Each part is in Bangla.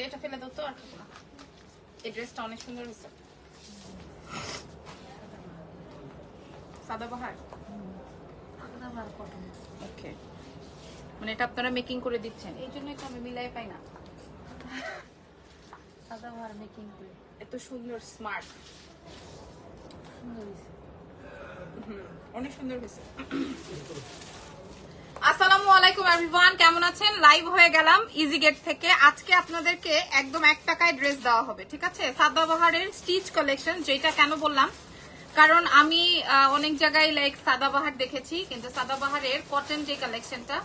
এটা ফেলে দাও তো, আর খাবো না। এই ড্রেসটা অনেক সুন্দর হয়েছে, সাদাবাহার। ওকে, মানে এটা আপনারা মেকিং করে দিচ্ছেন, এই জন্যই তো আমি মিলাই পাই না। সাদাবাহার মেকিং করে এত সুন্দর, স্মার্ট, সুন্দর হয়েছে। অনেক সুন্দর হয়েছে। আসসালামু আলাইকুম এভরিওয়ান, কেমন আছেন? লাইভ হয়ে গেলাম ইজি গেট থেকে। আজকে আপনাদেরকে একদম 1 টাকায় ড্রেস দেওয়া হবে, ঠিক আছে? সাদাবাহারের স্টিচ কালেকশন, যেটা কেন বললাম, কারণ আমি অনেক জায়গায় লাইক সাদাবাহার দেখেছি, কিন্তু সাদাবাহারের কটন যে কালেকশনটা,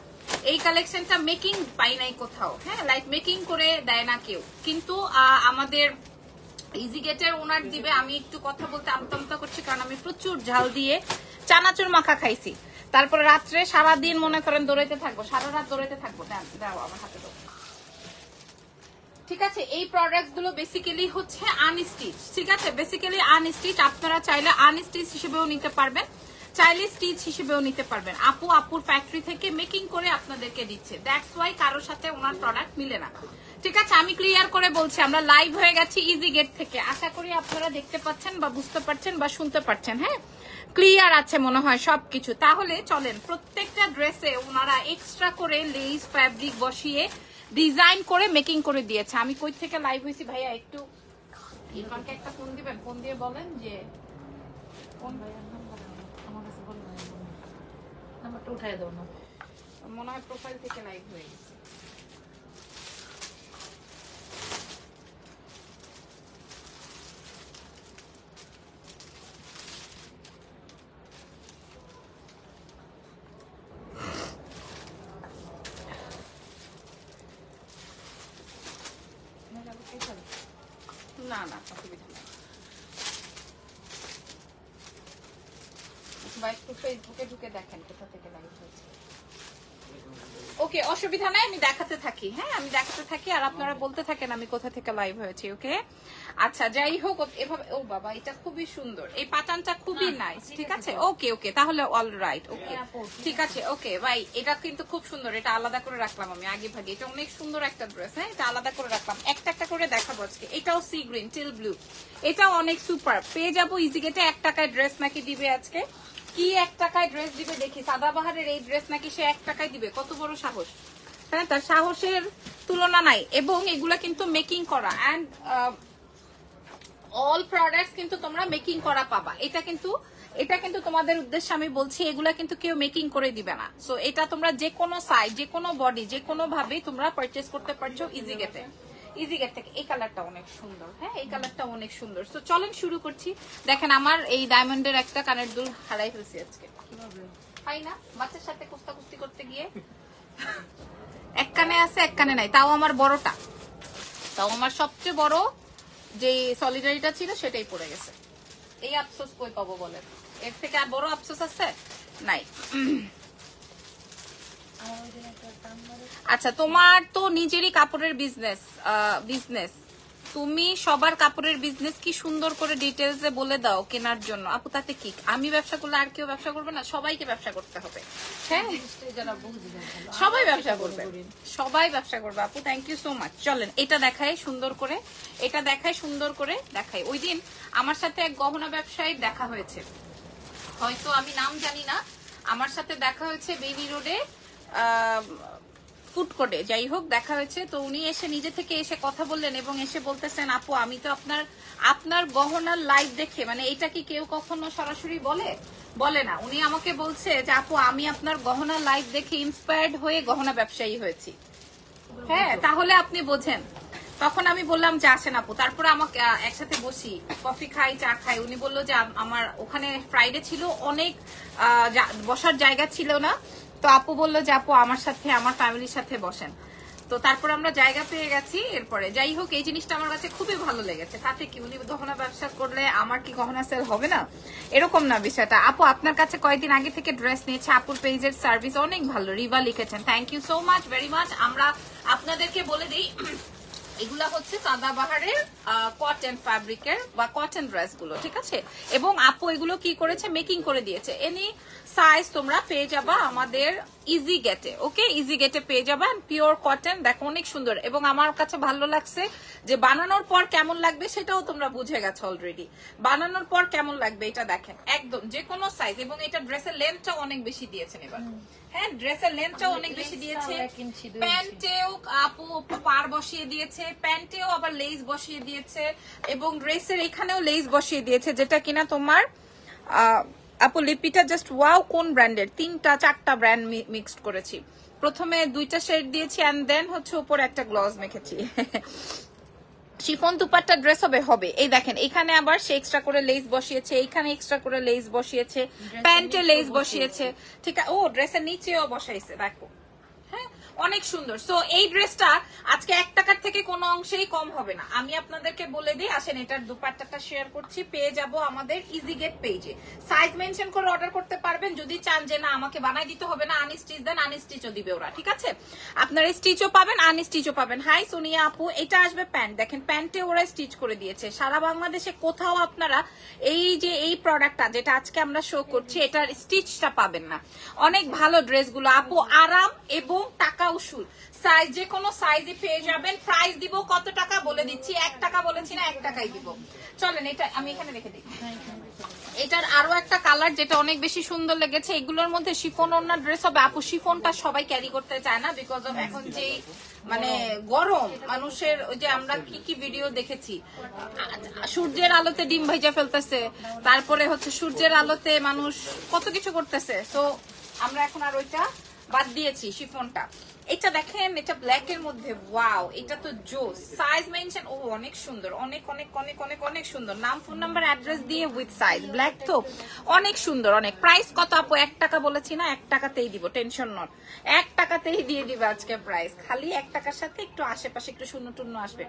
এই কালেকশনটা মেকিং পাই নাই কোথাও। হ্যাঁ, লাইক মেকিং করে দেয় না কেউ, কিন্তু আমাদের ইজি গেটের ওনার দিবে। আমি একটু কথা বলতে আমতা করছি, কারণ আমি প্রচুর ঝাল দিয়ে চানাচুর মাখা খাইছি। তারপরে রাত্রে সারাদিন মনে করেন দৌড়াইতে থাকবো, সারা রাত দৌড়াইতে থাকবো। দাও আমার হাতে দাও, ঠিক আছে? এই প্রোডাক্ট গুলো বেসিক্যালি হচ্ছে আনস্টিচ, ঠিক আছে? Basically unstitch. আপনারা চাইলে আনস্টিচ হিসেবেও নিতে পারবেন, চাইলে স্টিচ হিসেবেও নিতে পারবেন। আপুর ফ্যাক্টরি থেকে মেকিং করে আপনাদেরকে দিচ্ছে, দ্যাটস ওয়াই কারোর সাথে ওনার প্রোডাক্ট মিলে না, ঠিক আছে? আমি ক্লিয়ার করে বলছি, আমরা লাইভ হয়ে গেছি ইজি গেট থেকে। আশা করি আপনারা দেখতে পাচ্ছেন বা বুঝতে পারছেন বা শুনতে পাচ্ছেন। হ্যাঁ, ক্লিয়ার আছে মনে হয় সবকিছু। তাহলে চলেন, প্রত্যেকটা ড্রেসে ওনারা এক্সট্রা করে লেস ফ্যাব্রিক বসিয়ে ডিজাইন করে মেকিং করে দিয়েছে। আমি কই থেকে লাইভ হয়েছি ভাইয়া, একটু ইরফানকে একটা ফোন দিবেন, ফোন দিয়ে বলেন যে কোন ভাইয়ার নাম্বার আমার কাছে বলবো, নাম্বারটা উঠাই দাও না। মনে হয় প্রোফাইল থেকে লাইভ হয়ে গেছে। না না, অসুবিধা নেই ভাই, একটু ফেসবুকে ঢুকে দেখেন কোথা থেকে লাইভ হয়েছে। ওকে, অসুবিধা নাই, আমি দেখাতে থাকি। হ্যাঁ, আমি দেখাতে থাকি আর আপনারা বলতে থাকেন আমি কোথা থেকে লাইভ হয়েছি। ওকে, আচ্ছা, যাই হোক, এভাবে। ও বাবা, এটা খুবই সুন্দর, এই প্যাটার্নটা খুবই নাইস, ঠিক আছে? ওকে ওকে, তাহলে অল রাইট, ওকে ঠিক আছে। ওকে ভাই, এটা কিন্তু খুব সুন্দর, এটা আলাদা করে রাখলাম আমি আগে ভাগে। এটা অনেক সুন্দর একটা ড্রেস। হ্যাঁ, এটা আলাদা করে রাখলাম, একটা একটা করে দেখাবো আজকে। এটাও সি গ্রিন টিল ব্লু, এটাও অনেক সুপার। পেয়ে যাবো ইজি গেটে। 1 টাকায় ড্রেস নাকি দিবে আজকে? কি 1 টাকায় ড্রেস দিবে দেখি? সাদাবাহারের এই ড্রেস নাকি সে 1 টাকায় দিবে? কত বড় সাহস! হ্যাঁ, তার সাহসের তুলনা নাই। এবং এগুলা কিন্তু মেকিং করা, এন্ড অল প্রোডাক্টস কিন্তু তোমরা মেকিং করা পাবা। এটা কিন্তু তোমাদের উদ্দেশ্যে আমি বলছি, এগুলা কিন্তু কেউ মেকিং করে দিবে না। সো এটা তোমরা যে কোনো সাইজ, যে কোনো বডি, যে কোনো ভাবে তোমরা পারচেজ করতে পারছো ইজি গেটে। ইজি গেট থেকে। এই কালারটা অনেক সুন্দর। হ্যাঁ, এই কালারটা অনেক সুন্দর। তো চলেন শুরু করছি। দেখেন, আমার এই ডায়মন্ডের একটা কানের দুল হারাই ফেলছি আজকে। পাই না, বাচ্চার সাথে কুস্তি করতে গিয়ে এক কানে আছে এক কানে নাই, তাও আমার বড়টা, তাও আমার সবচেয়ে বড় যে সলিডারিটা ছিল সেটাই পড়ে গেছে। এই আফসোস কই পাবো বলেন? এর থেকে আর বড় আফসোস আছে? নাই। আচ্ছা, তোমার তো নিজেরই কাপড়ের বিজনেস, তুমি সবার কাপড়ের বিজনেস কি সুন্দর করে ডিটেলস এ বলে দাও কেনার জন্য। আপু তাতে কি, আমি ব্যবসা করলে আর কেউ ব্যবসা করবে না? সবাইকে ব্যবসা করতে হবে। হ্যাঁ, সবাই ব্যবসা করবে, সবাই ব্যবসা করবে। আপু থ্যাংক ইউ সো মাচ। চলেন, এটা দেখাই সুন্দর করে, এটা দেখাই সুন্দর করে দেখাই। ওই দিন আমার সাথে এক গহনা ব্যবসায়ীর দেখা হয়েছে, হয়তো আমি নাম জানি না, আমার সাথে দেখা হয়েছে বেবি রোডে ফুড কোর্টে, যাই হোক দেখা হয়েছে। তো উনি এসে নিজে থেকে এসে কথা বললেন এবং এসে বলতেছেন, আপু আমি তো আপনার গহনার লাইভ দেখে, মানে এটা কি কেউ কখনো সরাসরি বলে না। উনি আমাকে বলছে যে আপু আমি আপনার গহনার লাইভ দেখে ইন্সপায়ার্ড হয়ে গহনা ব্যবসায়ী হয়েছি। হ্যাঁ, তাহলে আপনি বোঝেন। তখন আমি বললাম যে আসেন আপু, তারপরে আমাকে একসাথে বসি, কফি খাই, চা খাই। উনি বললো যে আমার ওখানে ফ্রাইডে ছিল, অনেক বসার জায়গা ছিল না, তো আপু বললো যে আপু আমার সাথে, আমার ফ্যামিলির সাথে বসেন। তো তারপর আমরা জায়গা পেয়ে গেছি। এরপরে যাই হোক, এই জিনিসটা আমার কাছে খুবই ভালো লেগেছে। তাতে কি, উনি গহনা ব্যবসা করলে আমার কি গহনা সেল হবে না? এরকম না বিষয়টা। আপু আপনার কাছে কয়েকদিন আগে থেকে ড্রেস নিয়েছে, আপুর পেজের সার্ভিস অনেক ভালো, রিভা লিখেছেন। Thank you so much, very much. আমরা আপনাদেরকে বলে দিই, এগুলা হচ্ছে সাদাবাহারের কটন ফ্যাব্রিকের বা কটন ড্রেস গুলো, ঠিক আছে। এবং আপু এগুলো কি করেছে, মেকিং করে দিয়েছে। এনি সাইজ তোমরা পেয়ে যাবা আমাদের ইজি গেটে, ওকে, ইজি গেটে পেয়ে যাবা। পিওর কটন, দেখো অনেক সুন্দর। এবং আমার কাছে ভালো লাগছে যে বানানোর পর কেমন লাগবে সেটাও তোমরা বুঝে গেছো অলরেডি। বানানোর পর কেমন লাগবে এটা দেখেন, একদম যে কোনো সাইজ। এবং এটা ড্রেসের লেন্থটাও অনেক বেশি দিয়েছেন এবার, হ্যাঁ ড্রেসের লেন্থটাও অনেক বেশি দিয়েছে। প্যান্টেও আপু পার বসিয়ে দিয়েছে, প্যান্টেও আবার লেস বসিয়ে দিয়েছে, এবং ড্রেসের এখানেও লেস বসিয়ে দিয়েছে, যেটা কিনা তোমার আপু লিপিটা জাস্ট ওয়াও। কোন ব্র্যান্ডের? 3-4টা ব্র্যান্ড মিক্সড করেছি। প্রথমে 2টা শেড দিয়েছি এন্ড দেন হচ্ছে উপরে একটা গ্লস মেখেছি। শিফন দুপাট্টা ড্রেস হবে। এই দেখেন এখানে আবার সে এক্সট্রা করে লেস বসিয়েছে, এইখানে এক্সট্রা করে লেস বসিয়েছে, প্যান্টে লেস বসিয়েছে, ঠিক আছে। ও ড্রেসের নিচেও বসাইছে, দেখো, হ্যাঁ অনেক সুন্দর। সো এই ড্রেসটা আজকে 1 টাকার থেকে কোনো অংশেই কম হবে না, আমি আপনাদেরকে বলে দিই। আসেন এটার দুপাট্টাটা শেয়ার করছি, পেয়ে যাব আমাদের ইজি গেট পেজে। সাইজ মেনশন করে অর্ডার করতে পারবেন যদি চান যে না আমাকে বানাই দিতে হবে না, আনস্টিচ দেন, আনস্টিচও দিবে ওরা, ঠিক আছে। আপনারা স্টিচও পাবেন, আনস্টিচও পাবেন। হাই সোনিয়া আপু, এটা আসবে প্যান্ট, দেখেন প্যান্টে ওরা স্টিচ করে দিয়েছে। সারা বাংলাদেশে কোথাও আপনারা এই যে এই প্রোডাক্টটা যেটা আজকে আমরা শো করছি এটার স্টিচটা পাবেন না। অনেক ভালো ড্রেসগুলো আপু, আরাম এবং টাকা উসুল। সাইজ যে কোনো সাইজে পেয়ে যাবেন। প্রাইস দিব কত টাকা বলে দিচ্ছি, 1 টাকা বলেছি না, 1 টাকাই দিব। চলেন এটা আমি এখানে রেখে দিই। এটার আরো একটা কালার যেটা অনেক বেশি সুন্দর লেগেছে, এগুলোর মধ্যে শিফন ওড়না ড্রেস হবে আপু। শিফনটা সবাই ক্যারি করতে চায় না বিকজ অফ এখন যে মানে গরম, মানুষের ওই যে আমরা কি কি ভিডিও দেখেছি, সূর্যের আলোতে ডিম ভাইজা ফেলতেছে, তারপরে হচ্ছে সূর্যের আলোতে মানুষ কত কিছু করতেছে। তো আমরা এখন আর ওইটা বাদ দিয়েছি, শিফনটা। এটা দেখেন, এটা ব্ল্যাক এর মধ্যে, ওয়াও, এটা তো জোস। সাইজ মেনশন, ও অনেক সুন্দর, অনেক অনেক অনেক অনেক অনেক সুন্দর। নাম, ফোন নাম্বার, অ্যাড্রেস দিয়ে উইথ সাইজ, ব্ল্যাক তো অনেক সুন্দর, অনেক। প্রাইস কত আপু? 1 টাকা বলেছি না, 1 টাকাতেই দিব, টেনশন নট, 1 টাকাতেই দিয়ে দিবে আজকে প্রাইস। খালি 1 টাকার সাথে একটু আশেপাশে একটু শূন্য টুন্য আসবে।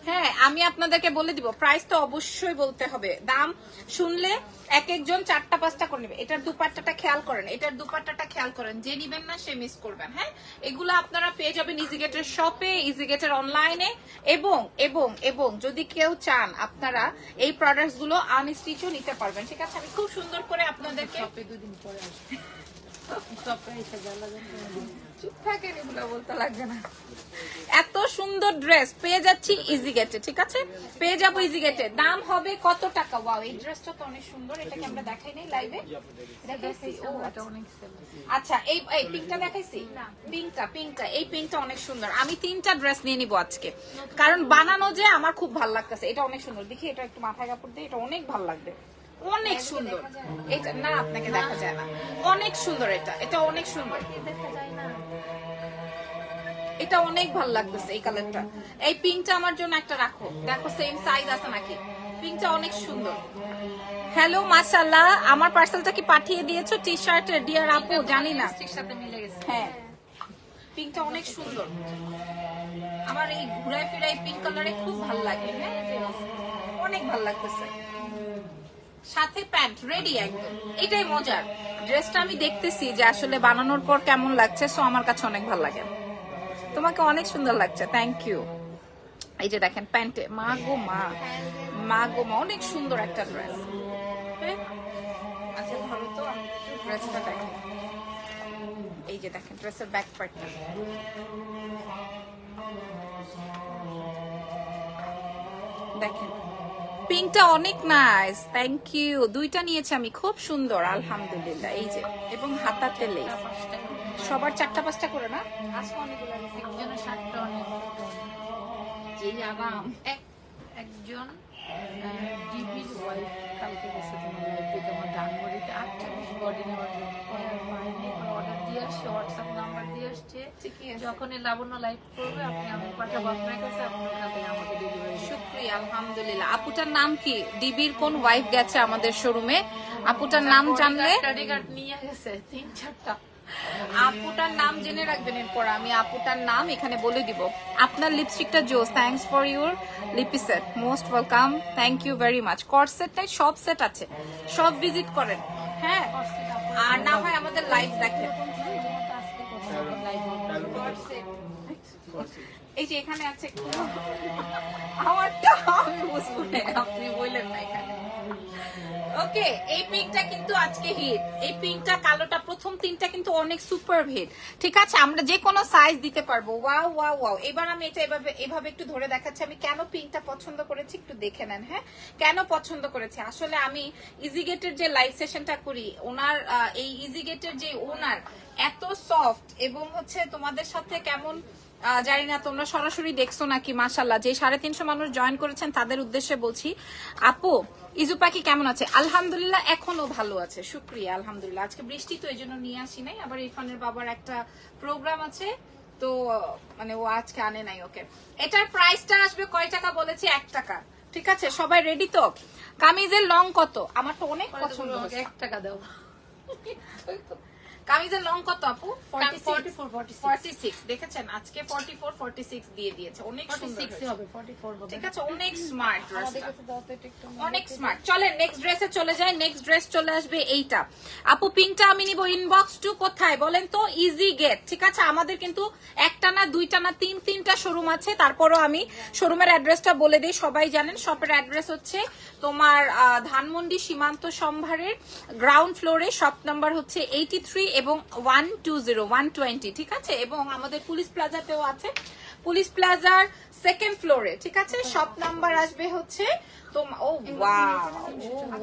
হ্যাঁ আমি আপনাদেরকে বলে দিব, প্রাইস তো অবশ্যই বলতে হবে। দাম শুনলে এক একজন 4টা-5টা করে নেবে। এটার দুপাট্টাটা খেয়াল করেন, এটার দুপাট্টাটা খেয়াল করেন, যে নিবেন না সে মিস করবেন। হ্যাঁ এগুলো আপনারা পেয়ে যাবেন ইজিগেটের শপে, ইজিগেটের অনলাইনে, এবং এবং এবং যদি কেউ চান আপনারা এই প্রোডাক্টস গুলো আনস্টিচও নিতে পারবেন, ঠিক আছে। আমি খুব সুন্দর করে আপনাদেরকে দুদিন পরে আসবে। চুপ থাকেন, এগুলো বলতে লাগবে না। এত সুন্দর ড্রেস পেয়ে যাচ্ছি ইজি গেটে, ঠিক আছে, পেয়ে যাবো ইজি গেটে। দাম হবে কত টাকা? ওয়াও, এই ড্রেসটা তো অনেক সুন্দর, এটাকে আমরা দেখাই নাই লাইভে, দেখাইছি। ও আচ্ছা, এই পিঙ্কটা দেখাইছি, পিঙ্কটা এই পিঙ্কটা অনেক সুন্দর। আমি 3টা ড্রেস নিয়ে নিব আজকে, কারণ বানানো যে আমার খুব ভালো লাগতেছে। এটা অনেক সুন্দর, দেখি এটা একটু মাথায় কাপড় দিয়ে, এটা অনেক ভালো লাগবে, অনেক সুন্দর। এটা না আপনাকে দেখা যায় না, অনেক সুন্দর, এটা অনেক সুন্দর, এটা অনেক ভালো লাগতেছে এই কালারটা। এই পিঙ্কটা আমার জন্য একটা রাখো, দেখো সেম সাইজ আছে নাকি। পিঙ্কটা অনেক সুন্দর। হ্যালো মাশাআল্লাহ, আমার পার্সেলটা কি পাঠিয়ে দিয়েছো? টি শার্টের ডিয়ার আপু, জানি না, সাথে মিলে গেছে। হ্যাঁ পিঙ্কটা অনেক সুন্দর, আমার এই ঘুরাই ফিরাই পিঙ্ক কালারে খুব ভালো লাগে। হ্যাঁ অনেক ভালো লাগতেছে, সাথে প্যান্ট রেডি একদম। এটাই মজার, ড্রেসটা আমি দেখতেছি যে আসলে বানানোর পর কেমন লাগছে। সো আমার কাছে অনেক ভালো লাগে, তোমাকে অনেক সুন্দর লাগছে, থ্যাংক ইউ। এই যে দেখেন প্যান্টে, মা গো মা, মা গো মা, অনেক সুন্দর একটা ড্রেস। আচ্ছা ধরো তো, আমি ড্রেসটা দেখেন, এই যে দেখেন ড্রেসের ব্যাক পার্টটা, দেখেন পিঙ্কটা অনেক নাইস, থ্যাংক ইউ। 2টা নিয়েছি আমি, খুব সুন্দর আলহামদুলিল্লাহ। এই যে, এবং হাতাতে লেস, সবার 4টা-5টা করে না, আজকে অনেকগুলো একজনের 7টা, অনেক যেই আরাম। একজন ডিবির ওয়াইফ কালকে গেছে তোমার লাইফে, তোমার ধানমন্ডিতে 48 বডি নেওয়ার জন্য অর্ডার দিয়ে আসছে, হোয়াটসঅ্যাপ নাম্বার দিয়ে আসছে। যখনই লাবণ্য লাইভ করবে আমি পাঠাবো আপনার কাছে, আপনার কাছে আমাদের ডেলিভারি। শুকরিয়া আলহামদুলিল্লাহ। আপুটার নাম কি? ডিবির কোন ওয়াইফ গেছে আমাদের শোরুমে, আপুটার নাম জানলে নিয়ে গেছে 3-4টা। আপুটার নাম জেনে রাখবেন, এরপর আমি আপুটার নাম এখানে বলে দিব। আপনার লিপস্টিকটা জোস, থ্যাঙ্কস ফর ইউর লিপি set, most welcome, thank you very much. কট সেটটাই সব সেট আছে, সব ভিজিট করেন। হ্যাঁ আর না হয় আমাদের লাইভ দেখেন। এই যে এখানে আছে আমারটা আমি বুঝবো না, আপনি বললেন না এখানে। ওকে, এই পিঙ্কটা কিন্তু আজকে হিট, এই পিঙ্কটা কালোটা প্রথম তিনটা কিন্তু অনেক সুপার হিট। ঠিক আছে, আমরা যে কোনো সাইজ দিতে পারবো। Wow wow wow. এবার আমি এটা এভাবে একটু ধরে দেখাচ্ছি আমি কেন পিঙ্কটা পছন্দ করেছি, একটু দেখে নেন। হ্যাঁ, কেন পছন্দ করেছি, আসলে আমি ইজিগেটের যে লাইভ সেশনটা করি, ওনার এই ইজিগেটের যে ওনার এত সফট এবং হচ্ছে তোমাদের সাথে কেমন জানি না তোমরা সরাসরি দেখছো নাকি, মাশাআল্লাহ যে 350 মানুষ জয়েন করেছেন তাদের উদ্দেশ্যে বলছি, আপু ইজু পাখি কেমন আছে? আলহামদুলিল্লাহ এখনো ভালো আছে, শুক্রিয়া আলহামদুলিল্লাহ। আজকে বৃষ্টি তো এই জন্য নিয়ে আসি নাই, আবার ইরফানের বাবার একটা প্রোগ্রাম আছে তো মানে ও আজকে আনে নাই ওকে। এটার প্রাইসটা আসবে কয় টাকা বলেছি? 1 টাকা। ঠিক আছে, সবাই রেডি তো? কামিজের লং কত? আমার তো অনেক পছন্দ, 1 টাকা দাও। কামিজের লং কত আপু? 46 দেখেছেন, আজকে 44 46 দিয়ে দিয়েছে, অনেক সুন্দর হবে, 44 হবে। ঠিক আছে, অনেক স্মার্ট ড্রেসটা, অনেক স্মার্ট। চলেন নেক্সট ড্রেসে চলে যাই। নেক্সট ড্রেস চলে আসবে এইটা। আপু পিঙ্কটা আমি নিব ইনবক্স টু কোথায় বলেন তো? Easy get. ঠিক আছে, আমাদের কিন্তু একটা না দুইটা না তিনটা শোরুম আছে, তারপরও আমি শোরুমের অ্যাড্রেসটা বলে দিই, সবাই জানেন। শপের অ্যাড্রেস হচ্ছে তোমার ধানমন্ডি সীমান্ত সম্ভারের গ্রাউন্ড ফ্লোরে, শপ নাম্বার হচ্ছে 83 এবং 120 ঠিক আছে, এবং আমাদের পুলিশ প্লাজাতেও আছে, পুলিশ প্লাজার সেকেন্ড ফ্লোরে। ঠিক আছে, শপ নাম্বার আসবে হচ্ছে ও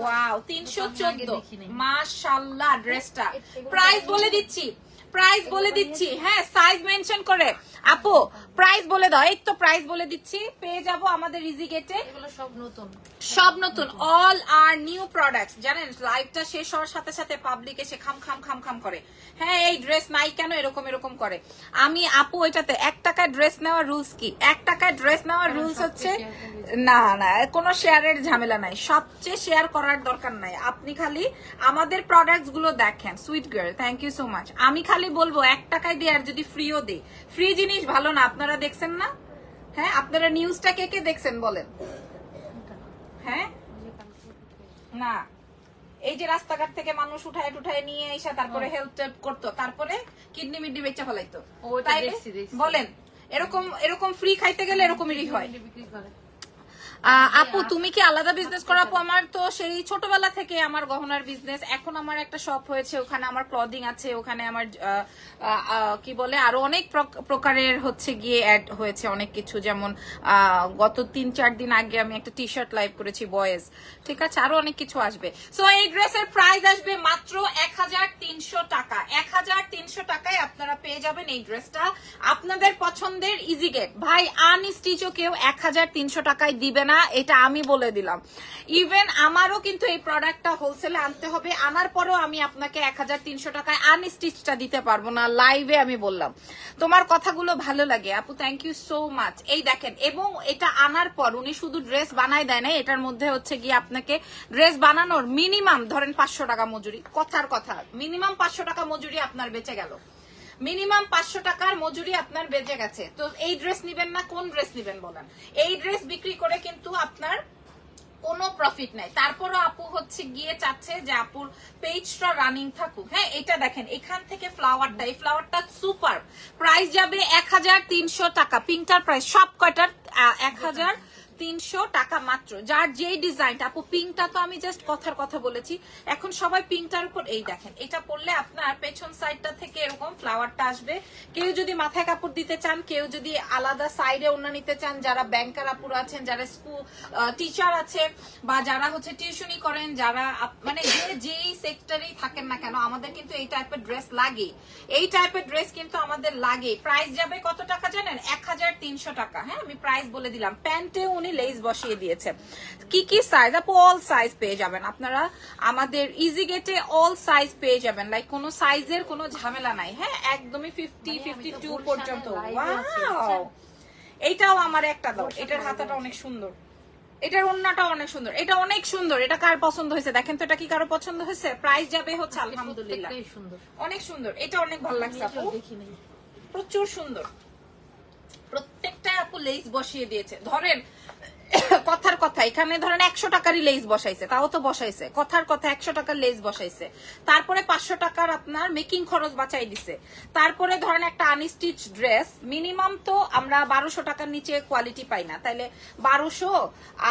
ওয়াও 314। মাশাআল্লাহ ড্রেসটা, প্রাইস বলে দিচ্ছি, প্রাইস বলে দিচ্ছি। হ্যাঁ, সাইজ মেনশন করে আপু প্রাইস বলে দাও। এই তো প্রাইস বলে দিচ্ছি, পেয়ে যাবো আমাদের ইজি গেটে। এগুলো সব নতুন, সব নতুন, অল আর নিউ প্রোডাক্টস। জানেন লাইভটা শেষ হওয়ার সাথে সাথে পাবলিক এসে খাম করে, হ্যাঁ এই ড্রেস নাই কেন, এরকম করে। আমি আপু এটাতে 1 টাকায় ড্রেস নেওয়ার রুলস কি? 1 টাকায় ড্রেস নেওয়ার রুলস হচ্ছে না কোনো শেয়ারের ঝামেলা নাই, সবচেয়ে শেয়ার করার দরকার নাই। আপনি খালি আমাদের প্রোডাক্টস গুলো দেখেন। Sweet girl, thank you so much. আমি খালি বলবো 1 টাকায় দিয়ে আর যদি ফ্রিও দেই, ফ্রি জিনিস ভালো না, আপনারা দেখছেন না? হ্যাঁ, আপনারা নিউজটা কে দেখছেন বলেন? হ্যাঁ না, এই যে রাস্তাঘাট থেকে মানুষ উঠায় নিয়ে এসে তারপরে হেল্প টেল্প করতো, তারপরে কিডনি মিডনি বেচা ফেলাইতো, বলেন এরকম ফ্রি খাইতে গেলে এরকমই হয়। আপু তুমি কি আলাদা বিজনেস করো? আপু আমার তো সেই ছোটবেলা থেকে আমার গহনার বিজনেস, এখন আমার একটা শপ হয়েছে, ওখানে আমার ক্লদিং আছে, ওখানে আমার কি বলে আরো অনেক প্রকারের হচ্ছে গিয়ে অ্যাড হয়েছে অনেক কিছু, যেমন গত 3-4 দিন আগে আমি একটা টি শার্ট লাইভ করেছি বয়েজ। ঠিক আছে, আরো অনেক কিছু আসবে। সো এই ড্রেসের প্রাইস আসবে মাত্র 1300 টাকা। 1300 টাকায় আপনারা পেয়ে যাবেন এই ড্রেসটা, আপনাদের পছন্দের ইজি গেট। ভাই আনস্টিচও কেউ 1300 টাকায় দিবে না, এটা আমি বলে দিলাম। ইভেন আমারও কিন্তু এই প্রোডাক্টটা হোলসেলে আনতে হবে, আনার পরেও আমি আপনাকে 1300 টাকায় আনস্টিচটা দিতে পারবো না, লাইভে আমি বললাম। তোমার কথাগুলো ভালো লাগে আপু, থ্যাংক ইউ সো মাচ। এই দেখেন, এবং এটা আনার পর উনি শুধু ড্রেস বানায় দেয় না, এটার মধ্যে হচ্ছে গিয়ে আপনাকে ড্রেস বানানোর মিনিমাম ধরেন 500 টাকা মজুরি, কথার কথা মিনিমাম 500 টাকা মজুরি আপনার বেঁচে গেল, মিনিমাম 500 টাকার মজুরি আপনার বেঁচে গেছে। তো এই ড্রেস নিবেন না, কোন ড্রেস নিবেন বলেন? এই ড্রেস বিক্রি করে কিন্তু আপনার কোনো প্রফিট নাই। তারপরও আপু হচ্ছে গিয়ে চাচ্ছে যে আপুর পেজটা রানিং থাকুক। হ্যাঁ, এটা দেখেন এখান থেকে ফ্লাওয়ারটা, এই ফ্লাওয়ারটা সুপার, প্রাইস যাবে 1300 টাকা। পিঙ্কটার প্রাইস সব কয়টার 1300 টাকা মাত্র, যার যেই ডিজাইনটা। আপু পিঙ্কটা তো আমি জাস্ট কথার কথা বলেছি, এখন সবাই পিঙ্কটার উপর এই দেখেন, এটা পরলে আপনার পেছন সাইডটা থেকে এরকম ফ্লাওয়ারটা আসবে। কেউ যদি মাথায় কাপড় দিতে চান, কেউ যদি আলাদা সাইডে ওড়না নিতে চান, যারা ব্যাংকার আপুরা আছেন, যারা স্কুল টিচার আছে, বা যারা হচ্ছে টিউশনি করেন, যারা মানে যেই সেক্টরেই থাকেন না কেন, আমাদের কিন্তু এই টাইপের ড্রেস লাগে, এই টাইপের ড্রেস কিন্তু আমাদের লাগে। প্রাইস যাবে কত টাকা জানেন? 1300 টাকা। হ্যাঁ, আমি প্রাইস বলে দিলাম। প্যান্টে উনি লেস বসিয়ে দিয়েছে। কি সাইজ আপু? অল সাইজ পেয়ে যাবেন আপনারা আমাদের ইজি গেটে, অল সাইজ পেয়ে যাবেন, লাইক কোনো সাইজের কোনো ঝামেলা নাই। হ্যাঁ, একদমই 50-52 পর্যন্ত। ওয়াও, এইটাও আমার একটা দাও, এটার হাতাটা অনেক সুন্দর, এটার ওন্নাটা অনেক সুন্দর, এটা অনেক সুন্দর। এটা কার পছন্দ হয়েছে দেখেন তো, এটা কি কারো পছন্দ হয়েছে? প্রাইস যাবে হচ্ছে আলহামদুলিল্লাহ অনেক সুন্দর, এটা অনেক ভালো লাগছে আপু, প্রচুর সুন্দর। প্রত্যেকটা আপু লেস বসিয়ে দিয়েছে। ধরেন কথার কথা এখানে ধরেন 100 টাকারই লেস বসাইছে, তাও তো বসাইছে, কথার কথা 100 টাকার লেস বসাইছে, তারপরে 500 টাকার আপনার মেকিং খরচ বাঁচাই দিছে, তারপরে ধরেন একটা আনস্টিচ ড্রেস মিনিমাম তো আমরা 1200 টাকার নিচে কোয়ালিটি পাই না, তাইলে 1200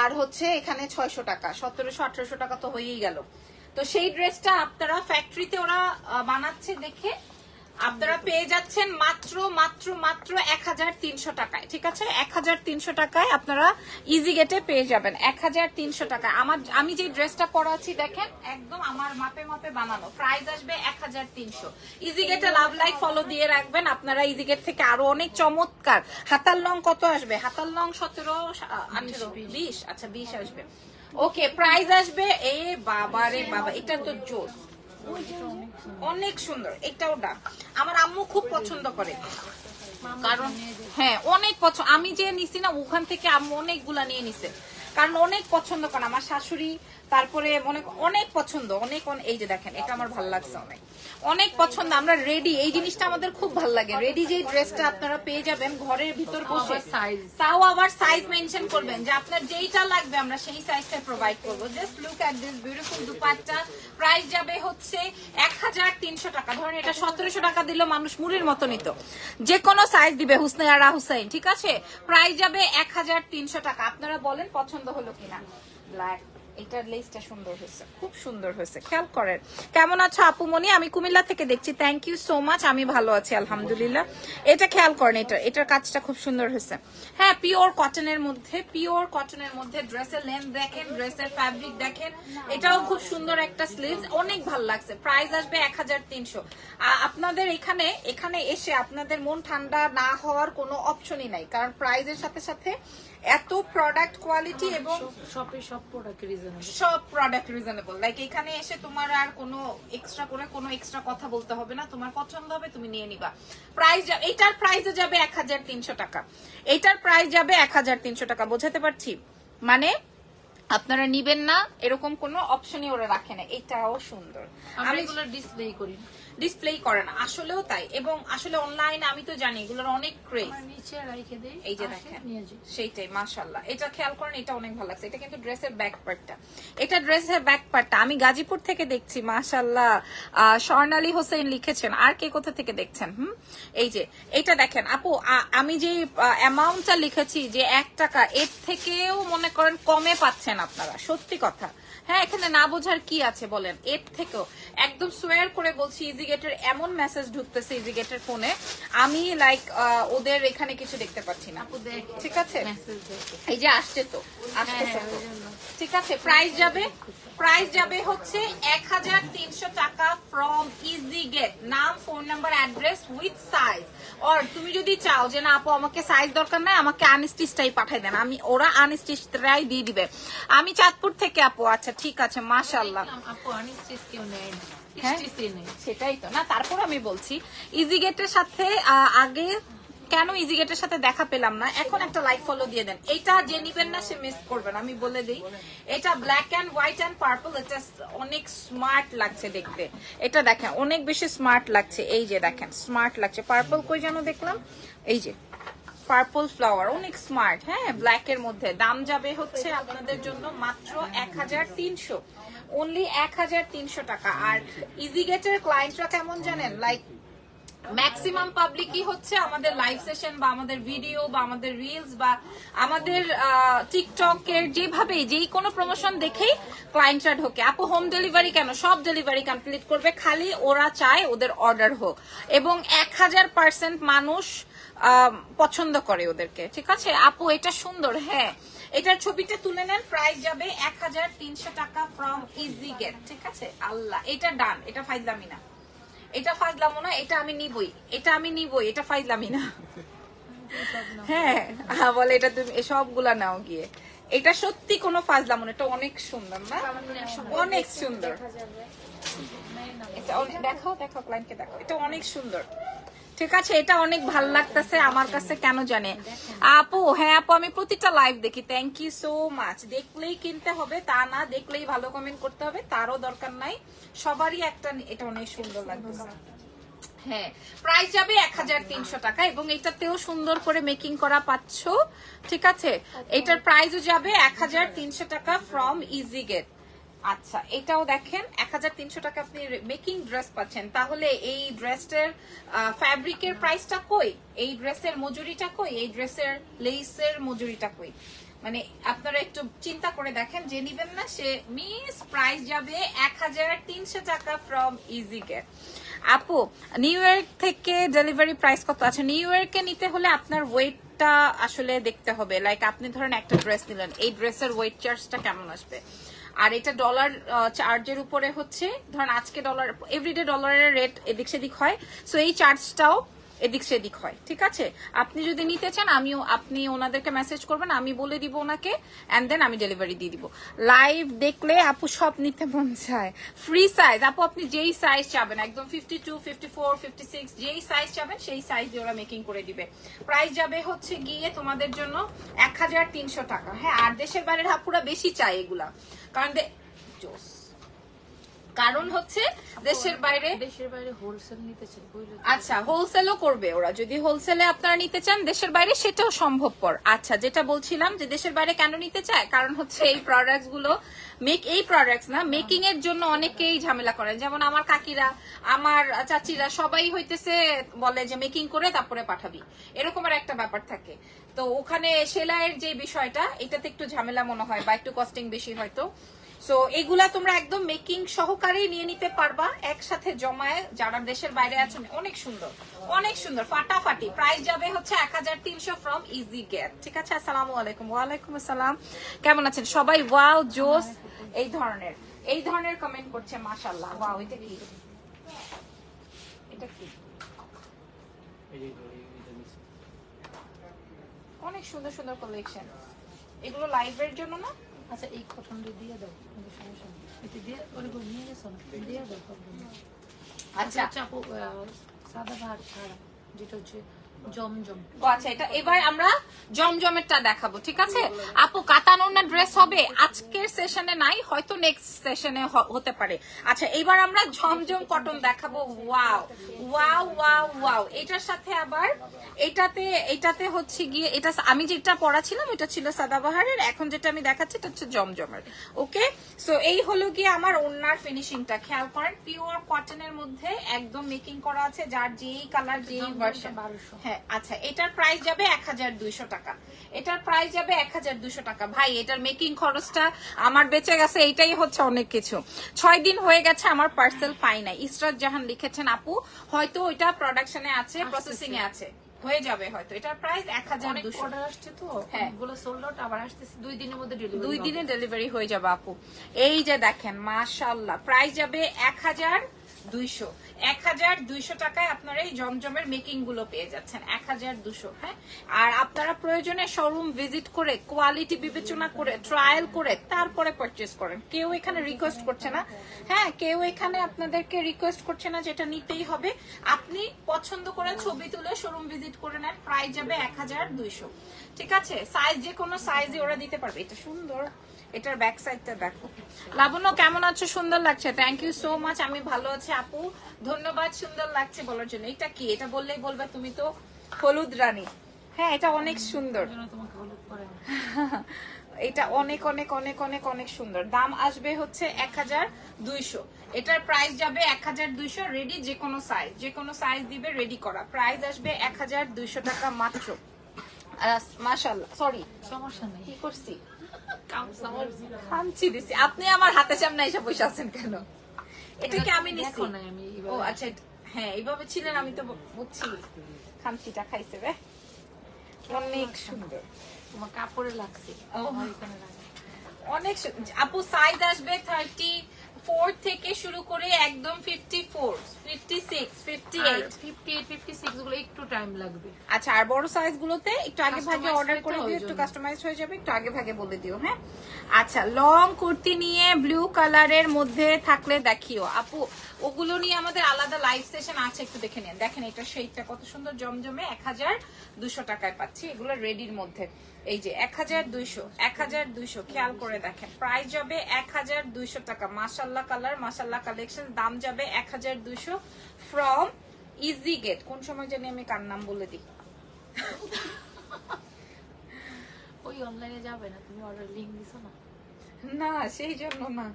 আর হচ্ছে এখানে 600 টাকা, 1700-1800 টাকা তো হয়েই গেল। তো সেই ড্রেসটা আপনারা ফ্যাক্টরিতে ওরা বানাচ্ছে দেখে আপনারা পেয়ে যাচ্ছেন মাত্র মাত্র মাত্র 1300 টাকায়। ঠিক আছে, 1300 টাকায় আপনারা ইজি গেটে পেয়ে যাবেন, 1300 টাকায়। আমি যে ড্রেসটা পরা আছি দেখেন একদম আমার মাপে মাপে বানানো, প্রাইস আসবে 1300। ইজি গেটে লাভ লাইক ফলো দিয়ে রাখবেন আপনারা, ইজি গেট থেকে আরো অনেক চমৎকার। হাতার লং কত আসবে? হাতার লং 17, 18, 20, আচ্ছা 20 আসবে। ওকে, প্রাইস আসবে এ বাবা রে বাবা, এটা তো জোস, অনেক সুন্দর। এটাও না আমার আম্মু খুব পছন্দ করে, কারণ হ্যাঁ অনেক পছন্দ। আমি যে নিছি না ওখান থেকে আম্মু অনেকগুলা নিয়ে নিছে, কারণ অনেক পছন্দ করে আমার শাশুড়ি, তারপরে অনেক পছন্দ, অনেক। এই যে দেখেন এটা আমার ভালো লাগছে, অনেক অনেক পছন্দ। আমরা রেডি, এই জিনিসটা আমাদের খুব ভালো লাগে, রেডি যে ড্রেসটা আপনারা পেয়ে যাবেন ঘরের ভিতর বসে, তাও আবার সাইজ মেনশন করবেন যে আপনার যেইটা লাগবে আমরা সেই সাইজটা প্রোভাইড করবো। Just look at this beautiful dupatta. Price যাবে হচ্ছে 1300 টাকা। ধরেন এটা 1700 টাকা দিলে মানুষ মুড়ির মতো নিত, যে কোনো সাইজ দিবে হুসনাইরা হুসাইন। ঠিক আছে, প্রাইস যাবে 1300 টাকা। আপনারা বলেন পছন্দ হলো কিনা। ব্ল্যাক, এটার লেসটা সুন্দর হয়েছে, খুব সুন্দর হয়েছে, খেয়াল করেন। কেমন আছো আপুমনি? আমি কুমিল্লা থেকে দেখছি, থ্যাংক ইউ সো মাচ। আমি ভালো আছি আলহামদুলিল্লাহ। এটা খেয়াল করেন, এটার কাজটা খুব সুন্দর হয়েছে। হ্যাঁ, পিওর কটনের মধ্যে, পিওর কটনের মধ্যে। ড্রেসের লেন্থ দেখেন, ড্রেসের ফ্যাব্রিক দেখেন, এটাও খুব সুন্দর একটা স্লিভস, অনেক ভালো লাগছে। প্রাইস আসবে 1300। আপনাদের এখানে এসে আপনাদের মন ঠান্ডা না হওয়ার কোনো অপশনই নাই, কারণ প্রাইজের সাথে সাথে এত প্রোডাক্ট কোয়ালিটি এবং সব প্রোডাক্ট রিজনেবল। লাইক এখানে এসে তোমার আর কোনো এক্সট্রা কথা বলতে হবে না, তোমার পছন্দ হবে তুমি নিয়ে নিবা। প্রাইস এটার প্রাইসে যাবে 1300 টাকা, এটার প্রাইস যাবে 1300 টাকা। বোঝাতে পারছি? মানে আপনারা নিবেন না এরকম কোনো অপশনই ওরা রাখে না। এটাও সুন্দর, আমি এগুলো ডিসপ্লে করে না, আসলেও তাই। এবং আসলে অনলাইনে আমি তো জানি এগুলোর অনেক ক্রেজ। এই যে দেখেন সেইটাই, মাশাআল্লাহ। এটা খেয়াল করেন, এটা অনেক ভালো লাগছে। এটা কিন্তু ড্রেসের ব্যাক পার্টটা, এটা ড্রেসের ব্যাক পার্টটা। আমি গাজীপুর থেকে দেখছি, মাশাআল্লাহ। স্বর্ণালী হোসেন লিখেছেন। আর কে কোথা থেকে দেখছেন? এই যে এটা দেখেন আপু, আমি যে অ্যামাউন্টটা লিখেছি যে 1 টাকা, এর থেকেও মনে করেন কমে পাচ্ছেন আপনারা, সত্যি কথা। হ্যাঁ, এখানে না বোঝার কি আছে বলেন? এর থেকেও একদম সোয়ার করে বলছি, ইজিগেটের এমন মেসেজ ঢুকতেছে ইজিগেটের ফোনে, আমি লাইক ওদের এখানে কিছু দেখতে পাচ্ছি না। ঠিক আছে, এই যে আসছে তো, আসতেছে তো। ঠিক আছে, প্রাইস যাবে হচ্ছে 1300 টাকা ফ্রম ইজিগেট। নাম, phone number, address with size. আর তুমি যদি চাও যে না আপু আমাকে সাইজ দরকার নাই, আমাকে আনস্টিচটাই পাঠিয়ে দেন, ওরা আনস্টিচটাই দিয়ে দিবে। আমি চাঁদপুর থেকে আপু। আচ্ছা ঠিক আছে, মাশাআল্লাহ। আপু আনস্টিচ কেউ নেয় না, সেটাই তো না। তারপর আমি বলছি ইজিগেটের সাথে আগে কেন ইজিগেটের সাথে দেখা পেলাম না, এখন একটা লাইক ফলো দিয়ে দেন। এটা যে নিবেন না সে মিস করবেন, আমি বলে দিই। এটা black and white and purple, এটা অনেক স্মার্ট লাগছে দেখতে। এটা দেখেন অনেক বেশি স্মার্ট লাগছে, এই যে দেখেন স্মার্ট লাগছে। পার্পল কই যেন দেখলাম, এই যে পার্পল ফ্লাওয়ার, অনেক স্মার্ট। হ্যাঁ, ব্ল্যাক এর মধ্যে। দাম যাবে হচ্ছে আপনাদের জন্য মাত্র 1300, অনলি 1300 টাকা। আর ইজিগেটের ক্লায়েন্টরা কেমন জানেন, লাইক ম্যাক্সিমাম পাবলিকই হচ্ছে আমাদের লাইভ সেশন বা আমাদের ভিডিও বা আমাদের রিলস বা আমাদের টিকটকের যেভাবে যেই কোনো প্রমোশন দেখেই ক্লায়েন্টরা ঢোকে। আপু হোম ডেলিভারি কেন? সব ডেলিভারি কমপ্লিট করবে, খালি ওরা চায় ওদের অর্ডার হোক। এবং 1000% মানুষ পছন্দ করে ওদেরকে। ঠিক আছে আপু, এটা সুন্দর। হ্যাঁ, এটার ছবিটা তুলে নেন। প্রাইস যাবে 1300 টাকা ফ্রম ইজিগেট। ঠিক আছে, আল্লাহ, এটা ডান। এটা ফাইজলামি না, এটা ফাজলামো না, এটা আমি নিবই, এটা ফাইজলামি না। হ্যাঁ বলে এটা তুমি সবগুলা নাও গিয়ে, এটা সত্যি কোনো ফাজলামো না, এটা অনেক সুন্দর না, অনেক সুন্দর। এটা দেখাও ক্লায়েন্টকে দেখাও, এটা অনেক সুন্দর। ঠিক আছে, এটা অনেক ভালো লাগতেছে আমার কাছে, কেন জানে আপু? হ্যাঁ আপু, আমি প্রতিটা লাইভ দেখি, থ্যাংক ইউ সো মাচ। দেখলেই কিনতে হবে তা না, দেখলেই ভালো কমেন্ট করতে হবে তারও দরকার নাই, সবারই একটা। এটা অনেক সুন্দর লাগতেছে। হ্যাঁ, প্রাইস যাবে 1300 টাকা এবং এটাতেও সুন্দর করে মেকিং করা পাচ্ছো, ঠিক আছে। এটার প্রাইসও যাবে 1300 টাকা ফ্রম ইজি গেট। আচ্ছা, এটাও দেখেন 1300 টাকা আপনি মেকিং ড্রেস পাচ্ছেন। তাহলে এই ড্রেসের ফ্যাব্রিকের প্রাইসটা কই, এই ড্রেসের মজুরিটা কই, এই ড্রেসের লেসের মজুরিটা কই, মানে আপনারা একটু চিন্তা করে দেখেন, যে নিবেন না সে মিস প্রাইস যাবে 1300 টাকা ফ্রম ইজি গেট। আপু, নিউ ইয়র্ক থেকে ডেলিভারি প্রাইস কত আছে? নিউ ইয়র্কে নিতে হলে আপনার ওয়েটটা আসলে দেখতে হবে। লাইক আপনি ধরেন একটা ড্রেস নিলেন, এই ড্রেসের ওয়েট চার্জটা কেমন আসবে, আর এটা ডলার চার্জের উপরে হচ্ছে, ধরেন আজকে ডলার, এভরিডে ডলারের রেট এদিক সেদিক হয়, সো এই চার্জটাও এদিক সেদিক হয়, ঠিক আছে। আপনি যদি নিতে চান আপনি ওনাদেরকে মেসেজ করবেন, আমি বলে দিব ওনাকে, এন্ড দেন আমি ডেলিভারি দিয়ে দিব। লাইভ দেখলে আপু সব নিতে মন চায়। ফ্রি সাইজ আপু, আপনি যেই সাইজ চাবেন, একদম 52, 54, 56 যেই সাইজ চাবেন সেই সাইজ দিয়ে ওরা মেকিং করে দিবে। প্রাইস যাবে হচ্ছে গিয়ে তোমাদের জন্য 1300 টাকা। হ্যাঁ, আর দেশের বাইরের আপুরা বেশি চায় এগুলা, কারণ হচ্ছে দেশের বাইরে হোলসেল নিতে চাই। আচ্ছা, হোলসেলও করবে ওরা, যদি হোলসেলে আপনারা নিতে চান দেশের বাইরে সেটাও সম্ভবপর। আচ্ছা, যেটা বলছিলাম যে দেশের বাইরে কেন নিতে চায়, কারণ হচ্ছে এই প্রোডাক্টস গুলো মেকিং এর জন্য অনেকেই ঝামেলা করেন, যেমন আমার কাকিরা, আমার চাচিরা সবাই হইতেছে বলে যে মেকিং করে তারপরে পাঠাবি, এরকমের একটা ব্যাপার থাকে। তো ওখানে সেলাইয়ের যে বিষয়টা, এটাতে একটু ঝামেলা মনে হয় বা একটু কস্টিং বেশি হয়তো। সো এগুলা তোমরা একদম মেকিং সহকারে নিয়ে নিতে পারবা একসাথে জমায়ে, যারা দেশের বাইরে আছেন। অনেক সুন্দর, অনেক সুন্দর, ফাটাফাটি। প্রাইস যাবে হচ্ছে 1300 ফ্রম ইজি গেট, ঠিক আছে। আসসালামু আলাইকুম। ওয়ালাইকুম আসসালাম, কেমন আছেন সবাই? ওয়াও, জোস, এই ধরনের কমেন্ট করছে, মাশাআল্লাহ। ওয়াও, এটা কি, এটা কি, অনেক সুন্দর সুন্দর কালেকশন। এগুলো লাইভের জন্য না? আচ্ছা, এই কটনটা দিয়ে দাও, কোনো সমস্যা নেই। এটা দিয়ে ওরকম নিয়ে গেছো না, দিয়ে দাও প্রবলেম নেই। আচ্ছা, চাপো সাদা ভাত ছাড়া, যেটা হচ্ছে জমজম। আচ্ছা, এটা এবার আমরা জমজমেরটা দেখাবো, ঠিক আছে। আপু, কাতানোর না ড্রেস হবে? আজকের সেশনে নাই, হয়তো নেক্সট সেশনে হতে পারে। আচ্ছা, এবার আমরা জমজম কটন দেখাবো। ওয়াও ওয়াও ওয়াও ওয়াও, এটার সাথে আবার এটাতে হচ্ছে গিয়ে, এটা আমি যেটা পড়াছিলাম ওটা ছিল সাদাবাহারের, এখন যেটা আমি দেখাচ্ছি এটা হচ্ছে জমজমের। ওকে, সো এই হলো গিয়ে আমার ওড়নার ফিনিশিংটা, খেয়াল করেন। পিওর কটনের মধ্যে একদম মেকিং করা আছে, যার যেই কালার যেই ভার্সন। হ্যাঁ, আচ্ছা, এটার প্রাইস যাবে 1200 টাকা। এটার প্রাইস যাবে 1200 টাকা। ভাই, এটার মেকিং খরচটা আমার বেঁচে গেছে, এইটাই হচ্ছে অনেক কিছু। 6 দিন হয়ে গেছে আমার পার্সেল পাই নাই। ইসরাত জাহান লিখেছেন, আপু হয়তো ওইটা প্রোডাকশনে আছে, প্রসেসিং এ আছে, হয়ে যাবে হয়তো। এটার প্রাইস 1200। অর্ডার আসছে তো, হ্যাঁ, এগুলো সোল্ড আউট, আবার আসতেছে 2 দিনের মধ্যে ডেলিভারি। 2 দিনে ডেলিভারি হয়ে যাবে আপু। এই যে দেখেন, মাশাআল্লাহ, প্রাইস যাবে 1200। 1200 টাকায় আপনারা এই জমজমের মেকিং গুলো পেয়ে যাচ্ছেন, 1200। হ্যাঁ, আর আপনারা প্রয়োজনে শোরুম ভিজিট করে কোয়ালিটি বিবেচনা করে ট্রায়াল করে তারপরে পারচেজ করেন। কেউ এখানে রিকোয়েস্ট করছে না, হ্যাঁ, কেউ এখানে আপনাদেরকে রিকোয়েস্ট করছে না যেটা নিতেই হবে। আপনি পছন্দ করে ছবি তুলে শোরুম ভিজিট করে নেন, প্রাইস যাবে 1200, ঠিক আছে। সাইজ যে কোনো সাইজে ওরা দিতে পারবে। এটা সুন্দর, এটার ব্যাক সাইডটা দেখো। লাবণ্য, কেমন আছো? সুন্দর লাগছে, থ্যাংক ইউ সো মাচ। আমি ভালো আছি আপু, ধন্যবাদ সুন্দর লাগছে বলার জন্য। এটা কি, এটা বললেই বলবে তুমি তো হলুদ রানী। হ্যাঁ, এটা অনেক সুন্দর, তোমাকে হলুদ পরে না। এটা অনেক অনেক অনেক অনেক অনেক সুন্দর। দাম আসবে হচ্ছে 1200। এটার প্রাইস যাবে 1200। রেডি, যে কোনো সাইজ দিবে, রেডি করা। প্রাইস আসবে 1200 টাকা মাত্র। মাশাআল্লাহ, সরি, সমস্যা নেই। কি করছি, খামচি দিছি। আপনি আমার হাতে সামনে এসে বসে আছেন কেন? এটা কি আমি নিছি? ও আচ্ছা, হ্যাঁ, এইভাবে ছিলেন, আমি তো বুঝছি। খামচিটা খাইছে রে, অনেক সুন্দর। তোমার কাপড়ে লাগছে, অনেক আপু। সাইজ আসবে 34 থেকে শুরু করে একদম 54, 56, 58, 58, 56 গুলো একটু টাইম লাগবে। আচ্ছা, আর বড় সাইজ গুলোতে একটু আগে ভাগে অর্ডার করে দিও, একটু কাস্টমাইজ হয়ে যাবে, একটু আগে ভাগে বলে দিও। হ্যাঁ, আচ্ছা, লং কুর্তি নিয়ে ব্লু কালারের মধ্যে থাকলে দেখিও আপু। ওগুলো নিয়ে আমাদের আলাদা লাইভ সেশন আছে, একটু দেখে নিন। দেখেন এটা শেডটা কত সুন্দর, জমজমে 1200 টাকায় পাচ্ছি এগুলো রেডির মধ্যে। এই যে 1200, খেয়াল করে দেখেন। প্রাইস যাবে 1200 টাকা। মাশাআল্লাহ কালার, মাশাআল্লাহ কালেকশন। দাম যাবে 1200 ফ্রম ইজি গেট, কোন সময় জানি আমি কার নাম বলে দিই। ওই অনলাইনে যাবে না, তুমি অর্ডার লিংক দিছো না? না সেই জন্য না,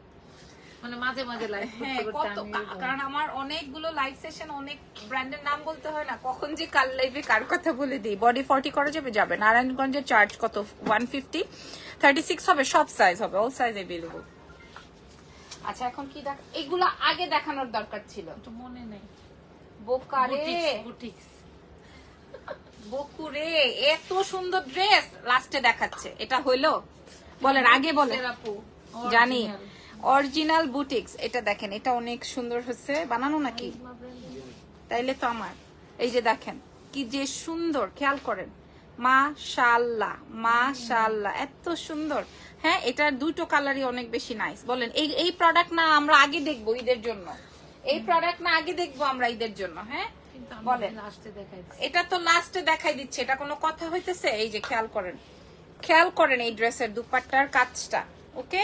মানে মাঝে মাঝে লাইভ হ্যাঁ করতে কত, করতে কারণ আমার অনেকগুলো লাইভ সেশন, অনেক ব্র্যান্ডের নাম বলতে হয় না, কখন যে কার লাইভে কার কথা বলে দিই। বডি 40 করা যাবে, যাবে। নারায়ণগঞ্জের চার্জ কত? 150, 36 হবে, সব সাইজ হবে, অল সাইজ अवेलेबल। আচ্ছা এখন কি দেখ, এগুলো আগে দেখানোর দরকার ছিল, তো মনে নেই। বোকারে বুটিক্স বকুরে, এত সুন্দর ড্রেস লাস্টে দেখাচ্ছে, এটা হইলো? বলেন আগে বলেন। আপু জানি অরিজিনাল বুটিক্স, এটা দেখেন, এটা অনেক সুন্দর হচ্ছে, বানানো নাকি? তাইলে তো আমার, এই যে দেখেন কি যে সুন্দর, খেয়াল করেন, মাশাআল্লাহ মাশাআল্লাহ, এত সুন্দর। হ্যাঁ, এটার দুটো কালারই অনেক বেশি নাইস। বলেন এই প্রোডাক্ট না আমরা আগে দেখবো ঈদের জন্য, এই প্রোডাক্ট না আগে দেখবো আমরা ঈদের জন্য? হ্যাঁ বলেন, এটা তো লাস্টে দেখাই দিচ্ছে, এটা কোনো কথা হইতেছে? এই যে খেয়াল করেন, খেয়াল করেন এই ড্রেসের দুপাট্টার কাজটা, ওকে?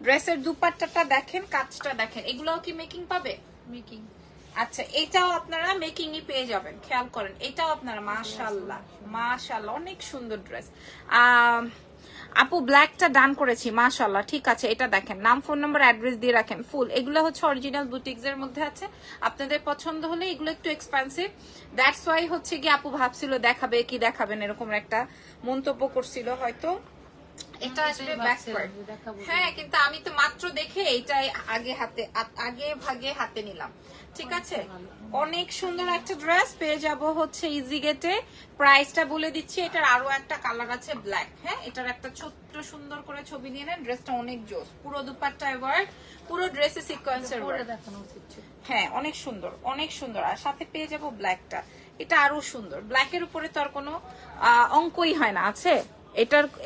ড্রেসের দুপাট্টাটা দেখেন, কাজটা দেখেন, এগুলোও কি মেকিং পাবে? মেকিং। আচ্ছা এটাও আপনারা মেকিং ই পেয়ে যাবেন, খেয়াল করেন, এটাও আপনারা মাশাআল্লাহ মাশাআল্লাহ, অনেক সুন্দর ড্রেস। আপু ব্ল্যাকটা ডান করেছি, মাশাআল্লাহ, ঠিক আছে। এটা দেখেন, নাম ফোন নাম্বার অ্যাড্রেস দিয়ে রাখেন ফুল। এগুলো হচ্ছে অরিজিনাল বুটিক্স এর মধ্যে আছে, আপনাদের পছন্দ হলে, এগুলো একটু এক্সপেন্সিভ, দ্যাটস ওয়াই হচ্ছে কি আপু ভাবছিল দেখাবে কি দেখাবেন, এরকম একটা মন্তব্য করছিল হয়তো। এটা আসবে ব্যাকওয়ার্ড, হ্যাঁ, কিন্তু আমি তো মাত্র দেখে এইটাই আগে ভাগে হাতে নিলাম, ঠিক আছে? অনেক সুন্দর একটা ড্রেস পেয়ে যাব হচ্ছে ইজি গেটে। প্রাইসটা বলে দিচ্ছি, এটার আরো একটা কালার আছে ব্ল্যাক, হ্যাঁ, এটার একটা ছোট্ট সুন্দর করে ছবি নিয়ে নেন, ড্রেসটা অনেক জোস, পুরো দুপাট্টা ওয়ার্ক, পুরো ড্রেসে সিকোয়েন্সের ওয়ার্ক, হ্যাঁ অনেক সুন্দর অনেক সুন্দর। আর সাথে পেয়ে যাব ব্ল্যাকটা, এটা আরো সুন্দর, ব্ল্যাকের উপরে তো আর কোনো অঙ্কই হয় না, আছে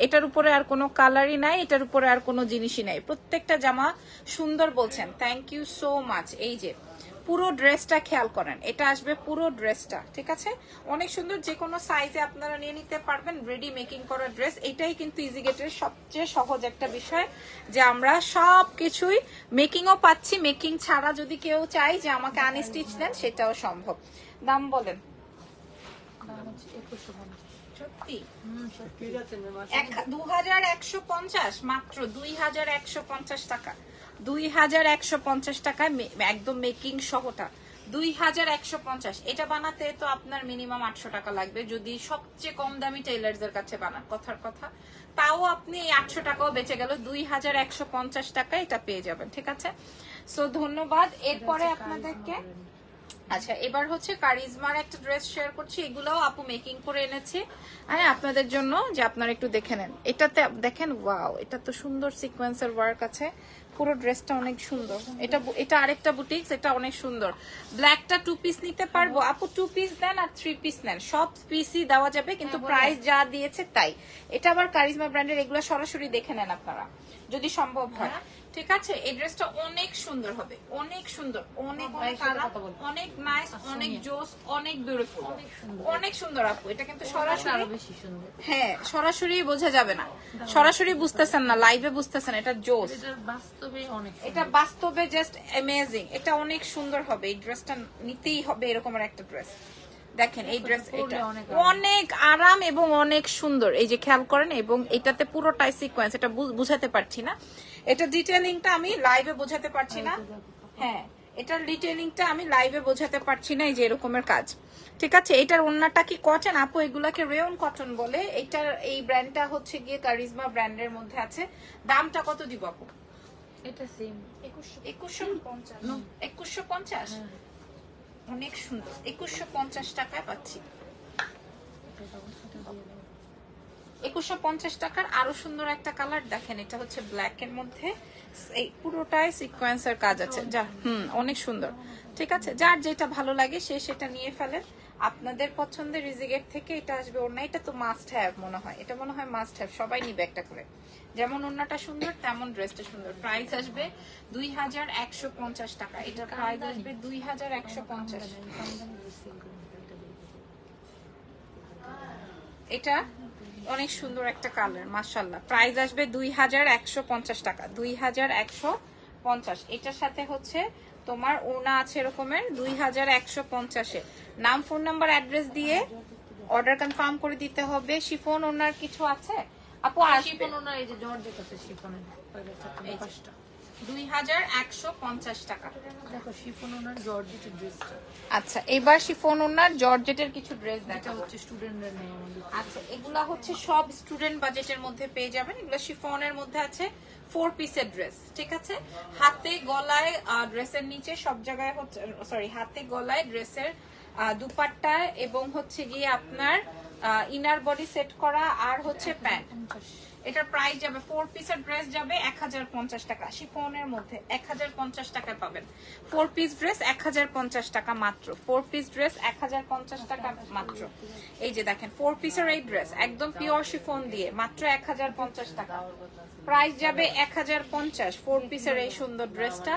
এটার উপরে আর কোনো কালারই নাই, এটার উপরে আর কোনো জিনিসই নাই, প্রত্যেকটা জামা সুন্দর বলছেন, থ্যাংক ইউ সো মাচ। এই যে পুরো ড্রেসটা খেয়াল করেন, এটা আসবে পুরো ড্রেসটা, ঠিক আছে? অনেক সুন্দর, যে কোনো সাইজে আপনারা নিয়ে নিতে পারবেন, রেডি মেকিং করা ড্রেস। এটাই কিন্তু ইজি গেটের সবচেয়ে সহজ একটা বিষয়, যে আমরা সবকিছুই মেকিংও পাচ্ছি, মেকিং ছাড়া যদি কেউ চাই যে আমাকে আনস্টিচ দেন সেটাও সম্ভব। দাম বলেন। সত্যি 2150, মাত্র 2150 টাকা, 2150 টাকায় একদম মেকিং সহটা, 2150। এটা বানাতে তো আপনার মিনিমাম 800 টাকা লাগবে, যদি সবচেয়ে কম দামি টেইলার্স এর কাছে বানান, কথার কথা, তাও আপনি এই 800 টাকাও বেঁচে গেল, 2150 টাকা এটা পেয়ে যাবেন, ঠিক আছে? সো ধন্যবাদ। এরপরে আপনাদেরকে, আচ্ছা এবার হচ্ছে কারিজমার একটা ড্রেস শেয়ার করছি, এগুলোও আপু মেকিং করে এনেছে হ্যাঁ আপনাদের জন্য, যে আপনারা একটু দেখে নেন। এটাতে দেখেন, ওয়াও, এটা তো সুন্দর সিকোয়েন্সের ওয়ার্ক আছে, পুরো ড্রেসটা অনেক সুন্দর। এটা আরেকটা বুটিক্স, এটা অনেক সুন্দর। ব্ল্যাকটা 2 পিস নিতে পারবো আপু? 2 পিস দেন আর 3 পিস নেন, সব পিসই দেওয়া যাবে, কিন্তু প্রাইস যা দিয়েছে তাই। এটা আবার কারিজমা ব্র্যান্ডের, এগুলো সরাসরি দেখে নেন আপনারা যদি সম্ভব হয়, ঠিক আছে? এই ড্রেসটা অনেক সুন্দর হবে, অনেক সুন্দর, অনেক অনেক আরাম, অনেক নাইস, অনেক জোস, অনেক বিউটিফুল, অনেক সুন্দর আপু। এটা কিন্তু সরাসরি বেশি সুন্দর, হ্যাঁ সরাসরি বোঝা যাবে না, সরাসরি বুঝতেছেন না, লাইভে বুঝতেছেন, এটা জোস, বাস্তবে অনেক, এটা বাস্তবে জাস্ট অ্যামেজিং, এটা অনেক সুন্দর হবে। এই ড্রেসটা নিতেই হবে, এরকমের একটা ড্রেস দেখেন, এই ড্রেস এটা অনেক আরাম এবং অনেক সুন্দর। এই যে খেয়াল করেন, এবং এটাতে পুরোটাই সিকোয়েন্স, এটা বুঝাতে পারছি না, এটা ডিটেইলিংটা আমি লাইভে বোঝাতে পারছি না, হ্যাঁ এটার ডিটেইলিংটা আমি লাইভে বোঝাতে পারছি না, এই যে এরকমের কাজ, ঠিক আছে? এটার ওন্নাটা কি কটন আপু? এগুলাকে রেয়ন কটন বলে। এটার এই ব্র্যান্ডটা হচ্ছে গিয়ে কারিজমা ব্র্যান্ডের মধ্যে আছে। দামটা কত দিব আপু? এটা সেম 2150, অনেক সুন্দর, 2150 টাকায় পাচ্ছি। 2150 টাকার আরো সুন্দর একটা কালার দেখেন, এটা হচ্ছে ব্ল্যাক এর মধ্যে, এই পুরোটাই সিকোয়েন্সের কাজ আছে, যা অনেক সুন্দর, ঠিক আছে? যার যেটা ভালো লাগে সে সেটা নিয়ে ফেলেন, আপনাদের পছন্দের ইজিগেট থেকে এটা আসবে। ওড়না এটা তো মাস্ট হ্যাভ মনে হয়, এটা মনে হয় মাস্ট হ্যাভ, সবাই নিবে একটা করে, যেমন ওড়নাটা সুন্দর তেমন ড্রেসটা সুন্দর। প্রাইস আসবে 2150 টাকা, এটার প্রাইস আসবে 2150। এটা অনেক সুন্দর একটা কালার, মাশাআল্লাহ। প্রাইস আসবে 2150 টাকা, 2150। এটার সাথে হচ্ছে তোমার ওড়না আছে এরকমের 2150-এ। নাম, ফোন নাম্বার, অ্যাড্রেস দিয়ে অর্ডার কনফার্ম করে দিতে হবে। শিফন ওনার কিছু আছে আপু? শিফন ওনার এই যে জর্জেট আছে শিফনের, এই পাঁচটা 2150 টাকা। দেখো শিফন ওনার জর্জেটের ড্রেসটা। আচ্ছা, এবার শিফন ওনার জর্জেটের কিছু ড্রেস এটা দেখা হচ্ছে স্টুডেন্টরা নেই আমাদের। আচ্ছা, এগুলা হচ্ছে সব স্টুডেন্ট বাজেটের মধ্যে পেয়ে যাবেন। এগুলো শিফনের মধ্যে আছে 4 পিসের ড্রেস, ঠিক আছে। হাতে গলায় ড্রেসের নিচে সব জায়গায় হচ্ছে, সরি, হাতে গলায় ড্রেসের দুপাট্টা এবং হচ্ছে গিয়ে আপনার ইনার বডি সেট করা আর হচ্ছে প্যান্ট। এটার প্রাইস যাবে 4 পিসের ড্রেস যাবে 1050 টাকা। শিফনের মধ্যে 1050 টাকায় পাবেন 4 পিস ড্রেস, 1050 টাকা মাত্র। 4 পিস ড্রেস 1050 টাকা মাত্র। এই যে দেখেন 4 পিসের এই ড্রেস একদম পিওর শিফন দিয়ে মাত্র 1050 টাকা। প্রাইস যাবে 1050। 4 পিসের এই সুন্দর ড্রেসটা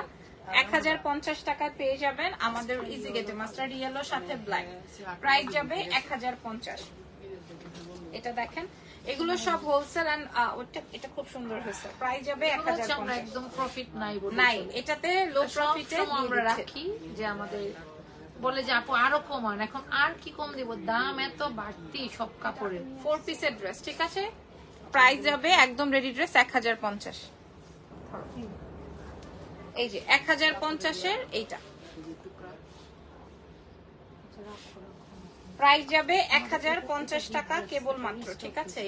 1050 টাকায় পেয়ে যাবেন আমাদের ইজি গেটে, মাস্টার্ড ইয়েলো সাথে ব্ল্যাক। প্রাইস যাবে 1050। এটা দেখেন, এগুলো সব হোলসেল এন্ড এটা খুব সুন্দর হয়েছে। প্রাইস যাবে 1050। আমরা একদম প্রফিট নাই বলে নাই, এটাতে লো প্রফিটে আমরা রাখি যে আমাদের বলে যে আপু আরো কমান, এখন আর কি কম দিব, দাম এত বাড়তি সব কাপড়ের। 4 পিসের ড্রেস, ঠিক আছে। প্রাইস যাবে একদম রেডি ড্রেস 1050। এই যে 1050 এর এইটা প্রাইস যাবে 1050 টাকা কেবল মাত্র, ঠিক আছে।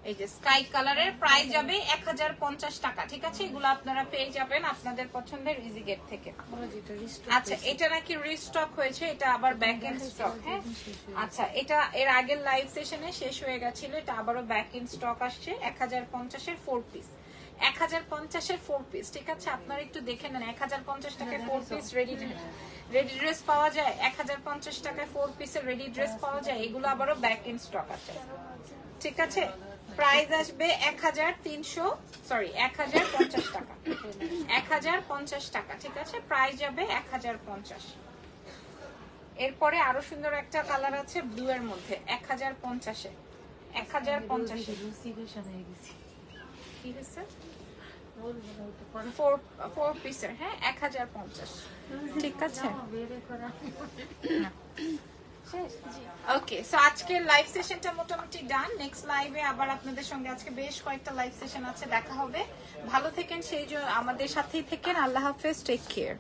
এই যে স্কাই কালারের প্রাইস যাবে 1050 টাকা, ঠিক আছে। এগুলো আপনারা পেয়ে যাবেন আপনাদের পছন্দের ইজি গেট থেকে। আচ্ছা, এটা নাকি রিস্টক হয়েছে, এটা আবার ব্যাক এন্ড স্টক। হ্যাঁ, আচ্ছা, এটা এর আগের লাইভ সেশনে শেষ হয়ে গেছিল, এটা আবারও ব্যাক এন্ড স্টক আসছে। 1050 এর 4 পিস, 1050 এর 4 পিস, ঠিক আছে। আপনারা একটু দেখে নেন 1050 টাকায় 4 পিস রেডি ড্রেস পাওয়া যায়। 1050 টাকায় 4 পিসের রেডি ড্রেস পাওয়া যায়। এগুলো আবারও ব্যাক এন্ড স্টক আছে, ঠিক আছে। প্রাইস আসবে 1050 টাকা, 1050 টাকা, ঠিক আছে। প্রাইস যাবে 1050। এরপরে আরো সুন্দর একটা কালার আছে ব্লু এর মধ্যে 1050 এ, 1050 কি হয়েছে 4 পিসের, হ্যাঁ 1050, ঠিক আছে। ওকে, সো আজকের লাইভ সেশনটা মোটামুটি ডান। নেক্সট লাইভে আবার আপনাদের সঙ্গে আজকে বেশ কয়েকটা লাইভ সেশন আছে, দেখা হবে। ভালো থেকেন, সেই আমাদের সাথেই থেকেন। আল্লাহ হাফেজ, টেক কেয়ার।